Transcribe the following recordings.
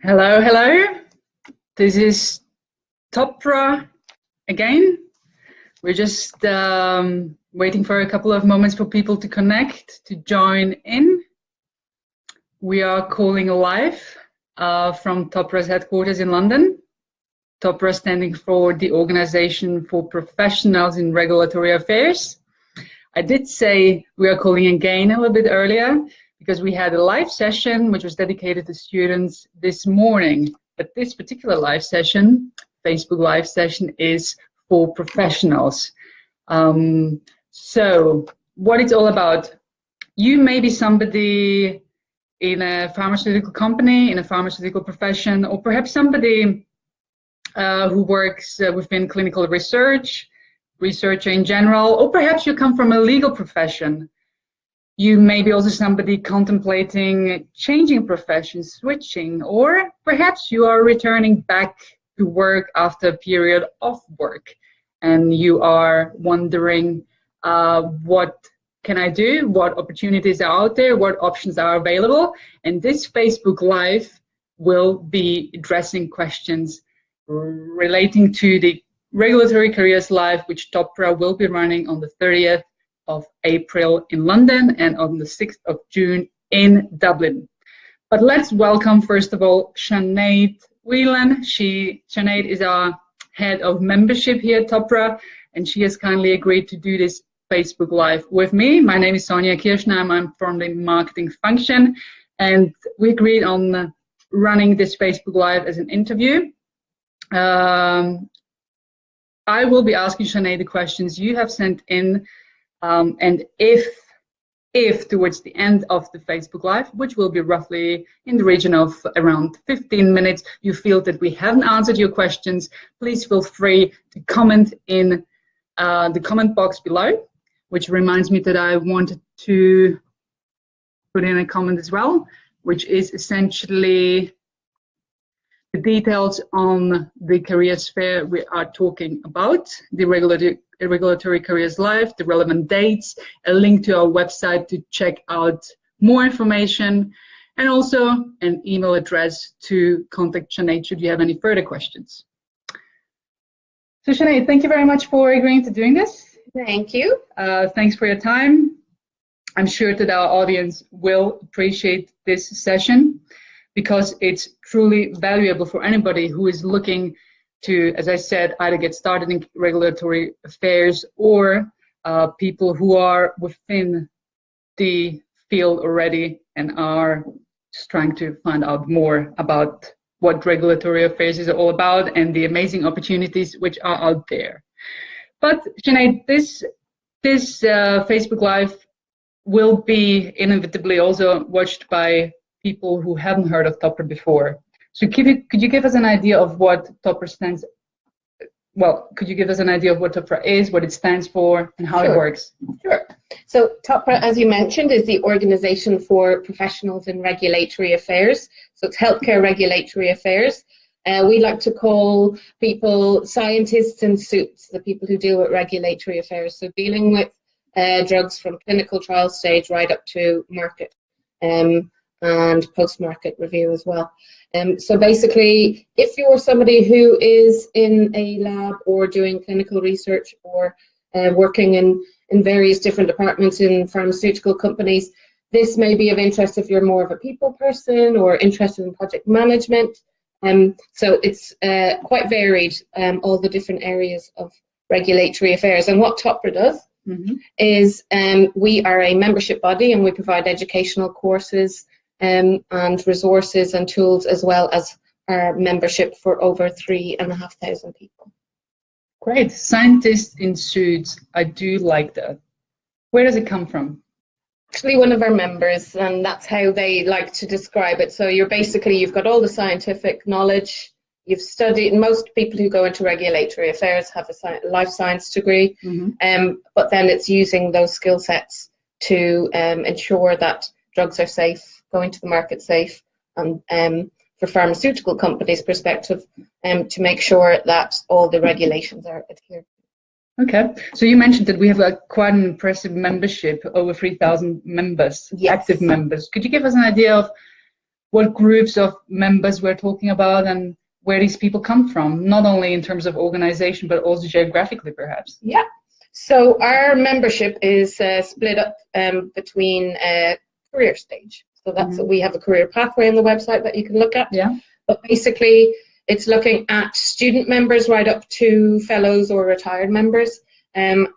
Hello, hello. This is Topra again. We're just waiting for a couple of moments for people to connect, to join in. We are calling live from Topra's headquarters in London. Topra standing for the Organization for Professionals in Regulatory Affairs. I did say we are calling again a little bit earlier because we had a live session which was dedicated to students this morning. But this particular live session, Facebook live session, is for professionals. So what it's all about, you may be somebody in a pharmaceutical company, in a pharmaceutical profession, or perhaps somebody who works within clinical research, researcher in general, or perhaps you come from a legal profession. You may be also somebody contemplating changing professions, switching, or perhaps you are returning back to work after a period off work and you are wondering what can I do, what opportunities are out there, what options are available. And this Facebook Live will be addressing questions relating to the Regulatory Careers Live, which Topra will be running on the 30th of April in London and on the 6th of June in Dublin. But let's welcome, first of all, Sinead Whelan. Sinead is our head of membership here at Topra, and she has kindly agreed to do this Facebook Live with me. My name is Sonja Kirschner. I'm from the marketing function, and we agreed on running this Facebook Live as an interview. I will be asking Sinead the questions you have sent in, and if towards the end of the Facebook Live, which will be roughly in the region of around 15 minutes, you feel that we haven't answered your questions, please feel free to comment in the comment box below, which reminds me that I wanted to put in a comment as well, which is essentially the details on the careers fair we are talking about, the Regulatory Careers Live, the relevant dates, a link to our website to check out more information, and also an email address to contact Sinead should you have any further questions. So Sinead, thank you very much for agreeing to doing this. Thank you. Thanks for your time. I'm sure that our audience will appreciate this session, because it's truly valuable for anybody who is looking to, as I said, either get started in regulatory affairs or people who are within the field already and are just trying to find out more about what regulatory affairs is all about and the amazing opportunities which are out there. But Sinead, this Facebook Live will be inevitably also watched by people who haven't heard of Topra before. So could you give us an idea of what Topra stands? Well, could you give us an idea of what Topra is, what it stands for, and how it works? Sure. So Topra, as you mentioned, is the Organization for Professionals in Regulatory Affairs. So it's healthcare regulatory affairs. We like to call people scientists in suits, the people who deal with regulatory affairs. So dealing with drugs from clinical trial stage right up to market. And post-market review as well. So basically, if you're somebody who is in a lab or doing clinical research or working in various different departments in pharmaceutical companies, this may be of interest if you're more of a people person or interested in project management. So it's quite varied, all the different areas of regulatory affairs. And what Topra does is we are a membership body and we provide educational courses and resources and tools, as well as our membership for over 3,500 people. Great. Scientists in suits. I do like that. Where does it come from? Actually, one of our members, and that's how they like to describe it. So you've got all the scientific knowledge. You've studied, most people who go into regulatory affairs have a life science degree, but then it's using those skill sets to ensure that drugs are safe, going to the market safe, and for pharmaceutical companies' perspective, to make sure that all the regulations are adhered to. Okay, so you mentioned that we have quite an impressive membership, over 3,000 members, Yes. Active members. Could you give us an idea of what groups of members we're talking about and where these people come from, not only in terms of organization, but also geographically, perhaps? Yeah. So our membership is split up between career stage. So that's we have a career pathway on the website that you can look at. Yeah. But basically, it's looking at student members right up to fellows or retired members. And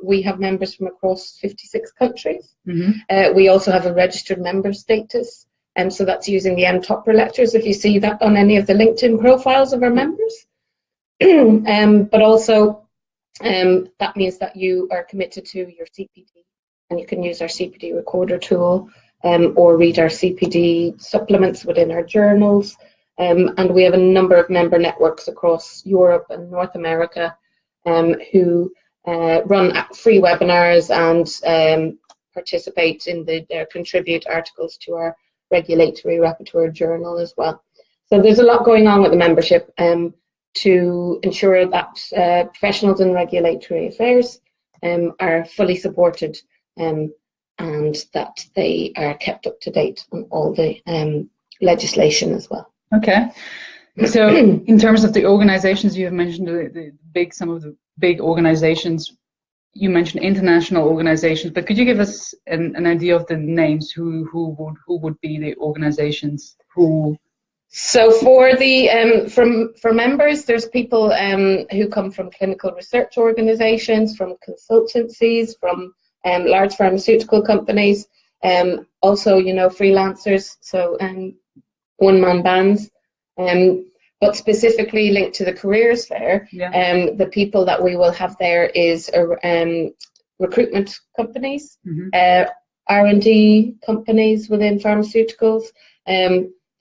we have members from across 56 countries. We also have a registered member status. So that's using the MTOPRA letters, if you see that on any of the LinkedIn profiles of our members. But also, that means that you are committed to your CPD, and you can use our CPD recorder tool or read our CPD supplements within our journals. And we have a number of member networks across Europe and North America who run free webinars and participate in contribute articles to our regulatory repertoire journal as well. So there's a lot going on with the membership to ensure that professionals in regulatory affairs are fully supported and that they are kept up to date on all the legislation as well. Okay. So in terms of the organizations, you have mentioned some of the big organizations. You mentioned international organizations, but could you give us an idea of the names? Who would be the organizations who? So for the for members, there's people who come from clinical research organizations, from consultancies, from large pharmaceutical companies, also freelancers, so one-man bands, but specifically linked to the careers fair. The people that we will have there is recruitment companies, R&D companies within pharmaceuticals,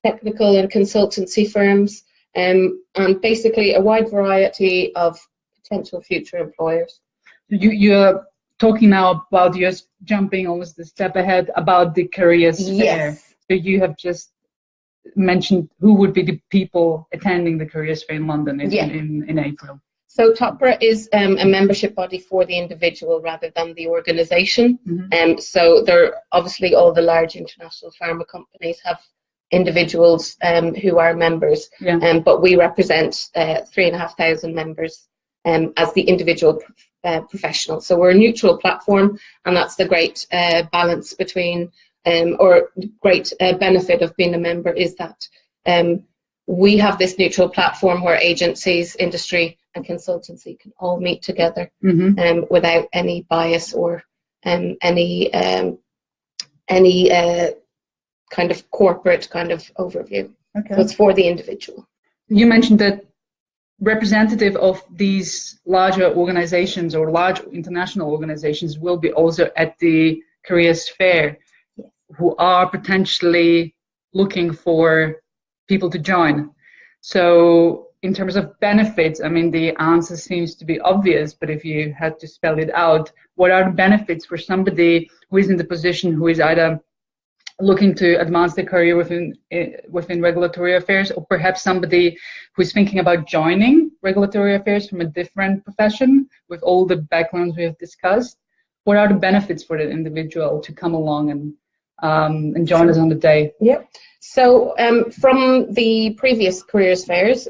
technical and consultancy firms, and basically a wide variety of potential future employers. You're talking now about, you're jumping almost a step ahead about the careers fair. So you have just mentioned who would be the people attending the careers fair in London in April. So TOPRA is a membership body for the individual rather than the organization. So there obviously all the large international pharma companies have individuals who are members, but we represent 3,500 members as the individual professionals. So we're a neutral platform, and that's the great balance between, or great benefit of being a member is that we have this neutral platform where agencies, industry and consultancy can all meet together without any bias or any kind of corporate kind of overview. Okay. So it's for the individual. You mentioned that representative of these larger organizations or large international organizations will be also at the careers fair, who are potentially looking for people to join. So in terms of benefits, I mean, the answer seems to be obvious, but if you had to spell it out, what are the benefits for somebody who is in the position, who is either looking to advance their career within regulatory affairs, or perhaps somebody who's thinking about joining regulatory affairs from a different profession with all the backgrounds we have discussed? What are the benefits for the individual to come along and join us on the day? Yep. So from the previous careers fairs,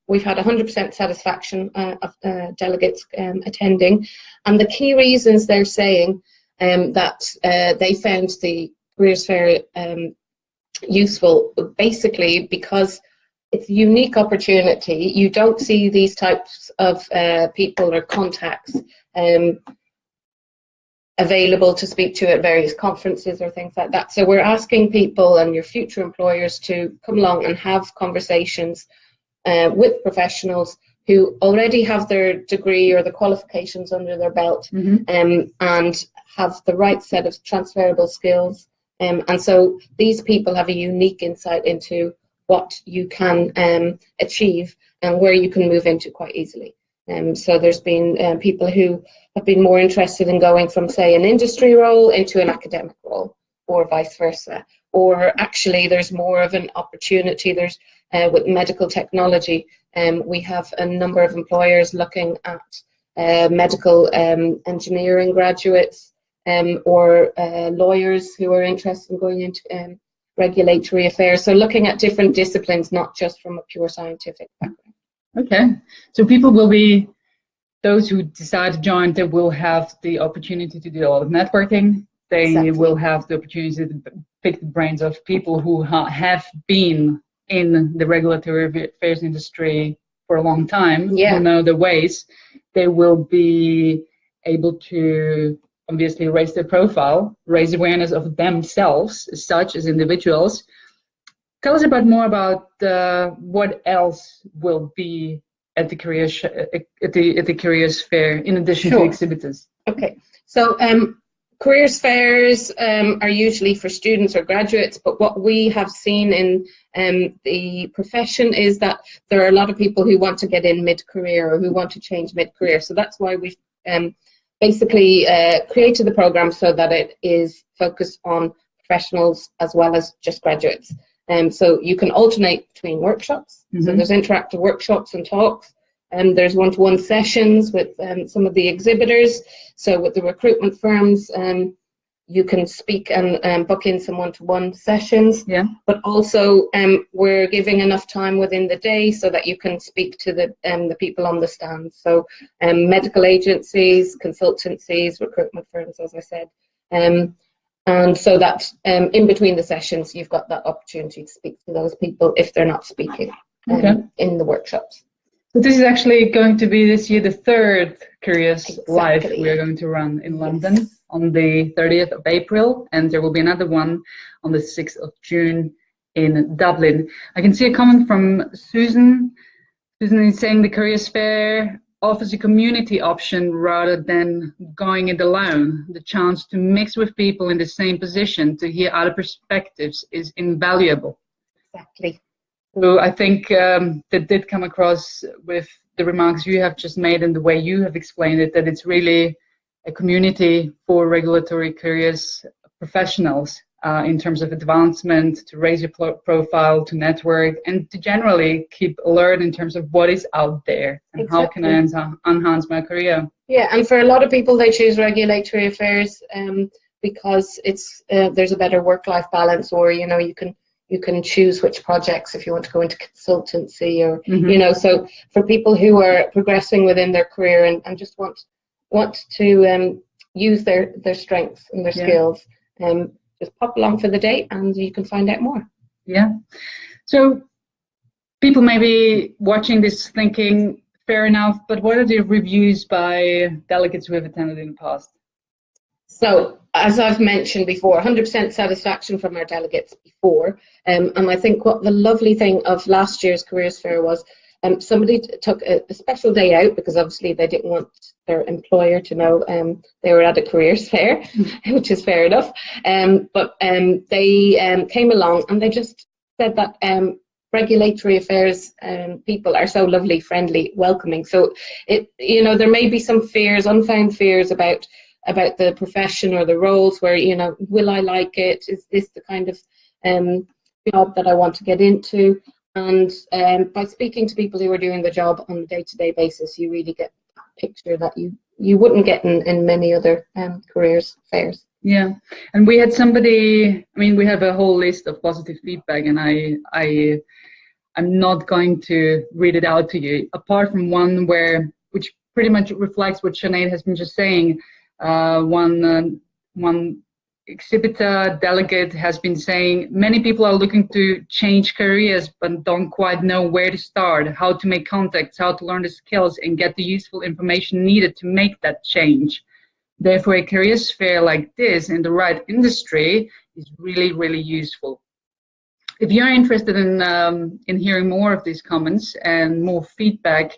we've had 100% satisfaction of delegates attending, and the key reasons they're saying that they found the careers fair useful, basically because it's a unique opportunity. You don't see these types of people or contacts available to speak to at various conferences or things like that. So we're asking people and your future employers to come along and have conversations with professionals who already have their degree or the qualifications under their belt and have the right set of transferable skills. And so these people have a unique insight into what you can achieve and where you can move into quite easily. So there's been people who have been more interested in going from, say, an industry role into an academic role, or vice versa. Or actually there's more of an opportunity. There's with medical technology, we have a number of employers looking at medical engineering graduates, or lawyers who are interested in going into regulatory affairs. So looking at different disciplines, not just from a pure scientific background. Okay, so people will be, those who decide to join, they will have the opportunity to do a lot of networking. They Exactly. will have the opportunity to pick the brains of people who have been in the regulatory affairs industry for a long time, Yeah. who know the ways. They will be able to obviously raise their profile, raise awareness of themselves as such, as individuals. Tell us more about what else will be at the careers at the careers fair in addition to exhibitors. Okay, so careers fairs are usually for students or graduates, but what we have seen in the profession is that there are a lot of people who want to get in mid-career or who want to change mid-career. So that's why we've basically created the program so that it is focused on professionals as well as just graduates. So you can alternate between workshops. Mm-hmm. So there's interactive workshops and talks. There's one-to-one sessions with some of the exhibitors. So with the recruitment firms, you can speak and book in some one-to-one sessions. Yeah. But also, we're giving enough time within the day so that you can speak to the people on the stand. So medical agencies, consultancies, recruitment firms, as I said. And so that in between the sessions, you've got that opportunity to speak to those people if they're not speaking in the workshops. So this is actually going to be this year the third Careers Live we are going to run in London on the 30th of April, and there will be another one on the 6th of June in Dublin. I can see a comment from Susan. Susan is saying the Careers Fair offers a community option rather than going it alone. The chance to mix with people in the same position, to hear other perspectives is invaluable. Exactly. So I think that did come across with the remarks you have just made and the way you have explained it, that it's really a community for regulatory careers professionals in terms of advancement, to raise your profile, to network, and to generally keep alert in terms of what is out there and how can I enhance my career. Yeah, and for a lot of people, they choose regulatory affairs because it's there's a better work-life balance, or you can choose which projects if you want to go into consultancy or so for people who are progressing within their career and just want to use their strengths and their skills, just pop along for the day and you can find out more. Yeah. So people may be watching this thinking, fair enough, but what are the reviews by delegates who have attended in the past? So, as I've mentioned before, 100% satisfaction from our delegates before. And I think what the lovely thing of last year's Careers Fair was somebody took a special day out because obviously they didn't want their employer to know they were at a Careers Fair, which is fair enough. But they came along and they just said that regulatory affairs people are so lovely, friendly, welcoming. So, there may be some fears, unfound fears about the profession or the roles where, will I like it? Is this the kind of job that I want to get into? And by speaking to people who are doing the job on a day-to-day basis, you really get a picture that you wouldn't get in many other careers fairs. Yeah, and we had somebody, we have a whole list of positive feedback, and I'm not going to read it out to you, apart from one which pretty much reflects what Sinead has been just saying. One exhibitor delegate has been saying many people are looking to change careers but don't quite know where to start, how to make contacts, how to learn the skills and get the useful information needed to make that change. Therefore, a careers fair like this in the right industry is really, really useful. If you're interested in hearing more of these comments and more feedback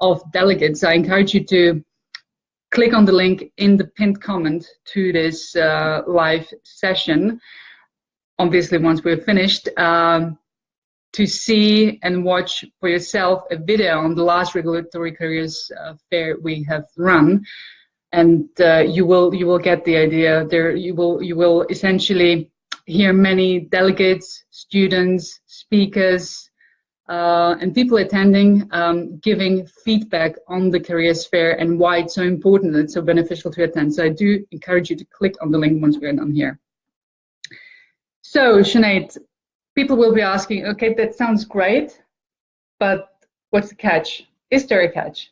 of delegates, I encourage you to click on the link in the pinned comment to this live session, obviously once we're finished, to see and watch for yourself a video on the last regulatory careers fair we have run, and you will get the idea. There you will essentially hear many delegates, students, speakers, and people attending giving feedback on the careers fair and why it's so important and so beneficial to attend. So I do encourage you to click on the link once we're done here. So, Sinead, people will be asking, okay, that sounds great, but what's the catch? Is there a catch?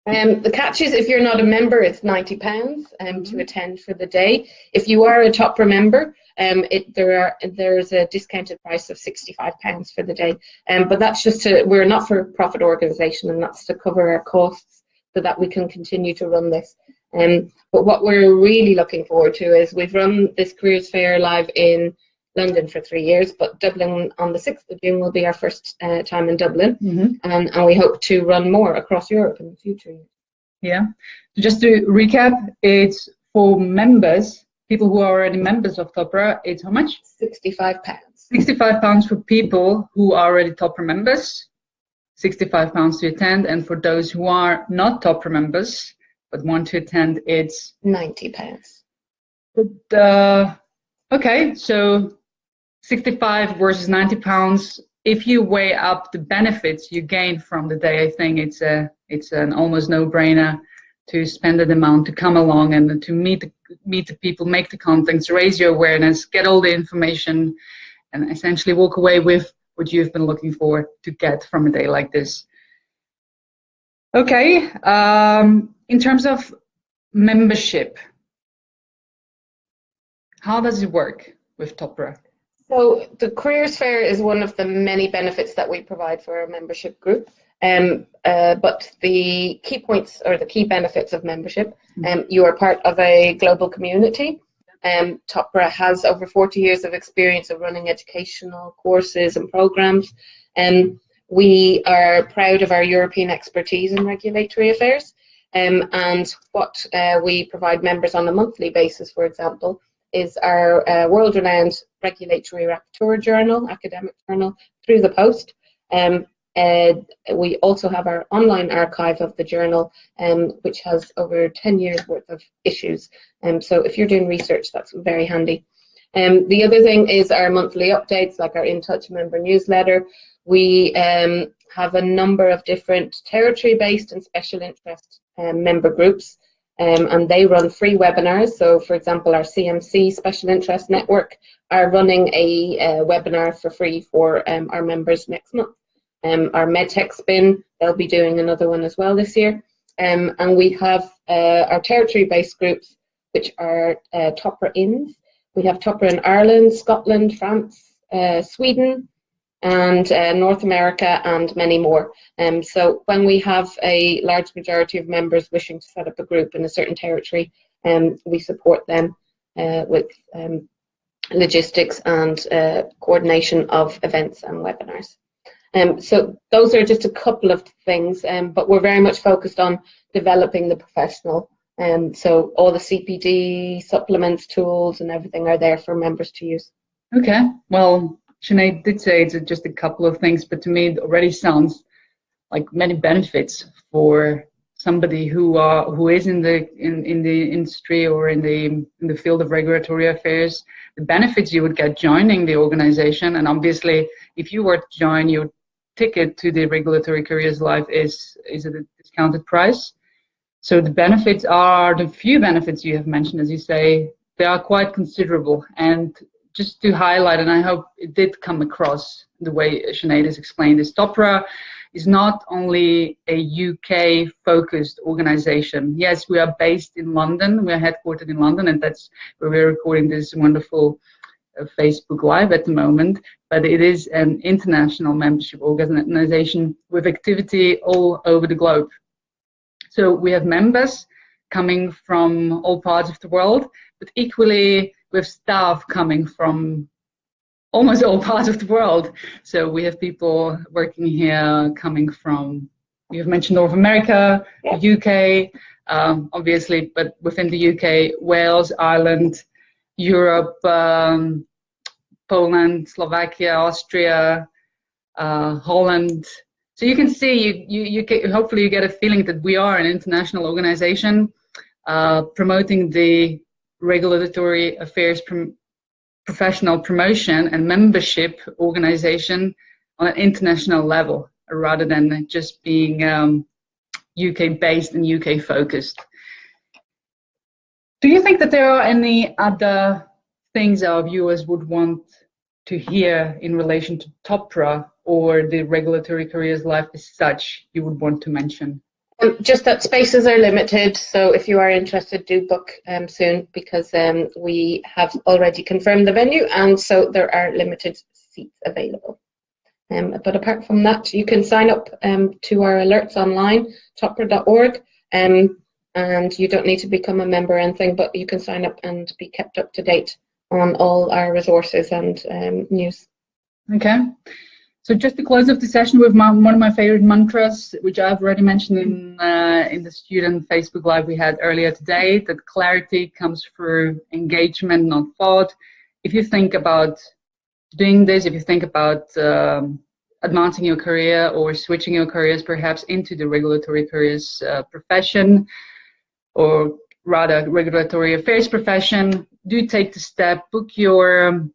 The catch is if you're not a member, it's £90 to attend for the day. If you are a TOPRA member, there's a discounted price of £65 for the day. But that's just we're a not-for-profit organisation, and that's to cover our costs so that we can continue to run this. But what we're really looking forward to is we've run this careers fair live in London for 3 years, but Dublin on the 6th of June will be our first time in Dublin, and we hope to run more across Europe in the future. Yeah, just to recap, it's for members, people who are already members of TOPRA, it's how much? £65. £65 for people who are already TOPRA members, £65 to attend, and for those who are not TOPRA members but want to attend, it's £90. But, okay, so 65 versus £90. If you weigh up the benefits you gain from the day, I think it's an almost no-brainer to spend that amount to come along and to meet the people, make the contacts, raise your awareness, get all the information, and essentially walk away with what you've been looking for to get from a day like this. Okay, in terms of membership, how does it work with TOPRA? So the Careers Fair is one of the many benefits that we provide for our membership group. But the key points or the key benefits of membership, you are part of a global community. TOPRA has over 40 years of experience of running educational courses and programs. We are proud of our European expertise in regulatory affairs. And what we provide members on a monthly basis, for example, is our world-renowned regulatory rapporteur journal, academic journal, through the post. We also have our online archive of the journal, which has over 10 years worth of issues. So if you're doing research, that's very handy. The other thing is our monthly updates, like our In Touch member newsletter. We have a number of different territory-based and special interest member groups. And they run free webinars. So, for example, our CMC Special Interest Network are running a webinar for free for our members next month. Our MedTech Spin, they'll be doing another one as well this year. And we have our territory-based groups, which are TOPRA INS. We have TOPRA in Ireland, Scotland, France, Sweden, and North America, and many more. So when we have a large majority of members wishing to set up a group in a certain territory, we support them with logistics and coordination of events and webinars. So those are just a couple of things, but we're very much focused on developing the professional. So all the CPD supplements, tools, and everything are there for members to use. Okay, well, Sinead did say it's just a couple of things, but to me it already sounds like many benefits for somebody who is in the industry or in the field of regulatory affairs. The benefits you would get joining the organization, and obviously, if you were to join, your ticket to the Regulatory Careers Live is at a discounted price. So the benefits are the few benefits you have mentioned, as you say, they are quite considerable. And just to highlight, and I hope it did come across the way Sinead has explained this, TOPRA is not only a UK-focused organization. Yes, we are based in London, we are headquartered in London, and that's where we're recording this wonderful Facebook Live at the moment, but it is an international membership organization with activity all over the globe. So we have members coming from all parts of the world, but equally with staff coming from almost all parts of the world. So we have people working here coming from, you've mentioned North America, the UK, obviously, but within the UK, Wales, Ireland, Europe, Poland, Slovakia, Austria, Holland. So you can see, you get, hopefully you get a feeling that we are an international organization promoting the regulatory affairs professional promotion and membership organization on an international level, rather than just being UK based and UK focused. Do you think that there are any other things our viewers would want to hear in relation to TOPRA or the regulatory careers life as such you would want to mention? Just that spaces are limited, so if you are interested, do book soon, because we have already confirmed the venue, and so there are limited seats available. But apart from that, you can sign up to our alerts online, topra.org, and you don't need to become a member or anything, but you can sign up and be kept up to date on all our resources and news. Okay. So just to close off the session with one of my favorite mantras, which I've already mentioned in the student Facebook Live we had earlier today, that clarity comes through engagement, not thought. If you think about doing this, if you think about advancing your career or switching your careers perhaps into the regulatory careers profession, or rather regulatory affairs profession, do take the step, book your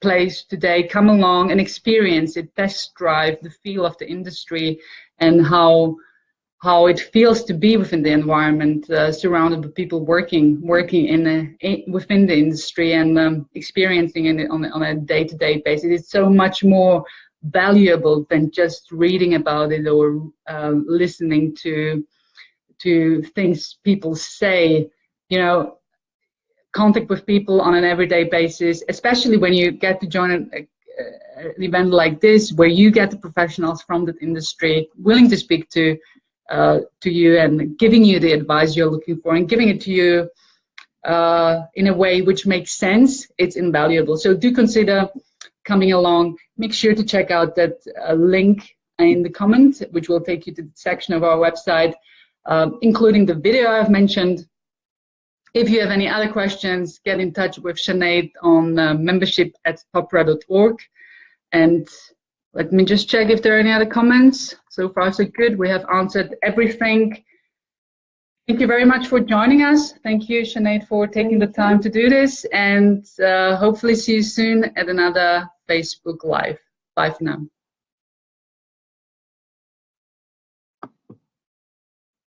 place today, come along and experience it, test drive the feel of the industry and how it feels to be within the environment, surrounded by people working within the industry and experiencing it on a day-to-day basis. It's so much more valuable than just reading about it or listening to things people say. You know, contact with people on an everyday basis, especially when you get to join an event like this, where you get the professionals from that industry willing to speak to you and giving you the advice you're looking for and giving it to you in a way which makes sense. It's invaluable. So do consider coming along. Make sure to check out that link in the comment, which will take you to the section of our website, including the video I've mentioned. If you have any other questions, get in touch with Sinead on membership@topra.org. And let me just check if there are any other comments. So far, so good. We have answered everything. Thank you very much for joining us. Thank you, Sinead, for taking the time to do this. And hopefully see you soon at another Facebook Live. Bye for now.